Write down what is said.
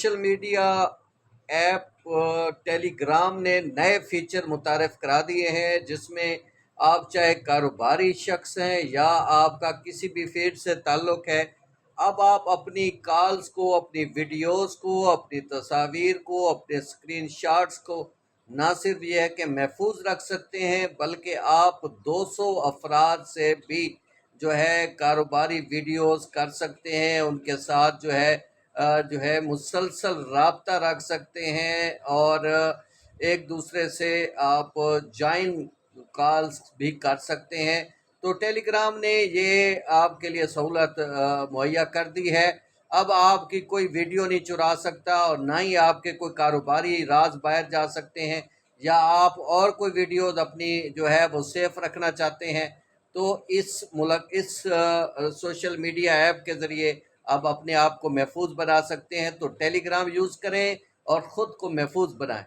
Social media app ٹیلی gram نے نئے feature متعارف کرا دیے ہیں، جس میں آپ چاہے کاروباری شخص ہیں یا آپ کا کسی بھی فیلڈ سے تعلق ہے، اب آپ اپنی کالز کو، اپنی ویڈیوز کو، اپنی تصاویر کو، اپنے اسکرین شاٹس کو نہ صرف یہ ہے کہ محفوظ رکھ سکتے ہیں، بلکہ آپ 200 افراد سے بھی جو ہے کاروباری ویڈیوز کر سکتے ہیں، ان کے ساتھ جو ہے مسلسل رابطہ رکھ سکتے ہیں، اور ایک دوسرے سے آپ جوائن کالز بھی کر سکتے ہیں۔ تو ٹیلی گرام نے یہ آپ کے لیے سہولت مہیا کر دی ہے۔ اب آپ کی کوئی ویڈیو نہیں چرا سکتا، اور نہ ہی آپ کے کوئی کاروباری راز باہر جا سکتے ہیں، یا آپ اور کوئی ویڈیوز اپنی جو ہے وہ سیف رکھنا چاہتے ہیں تو اس سوشل میڈیا ایپ کے ذریعے آپ اپنے آپ کو محفوظ بنا سکتے ہیں۔ تو ٹیلی گرام یوز کریں اور خود کو محفوظ بنائیں۔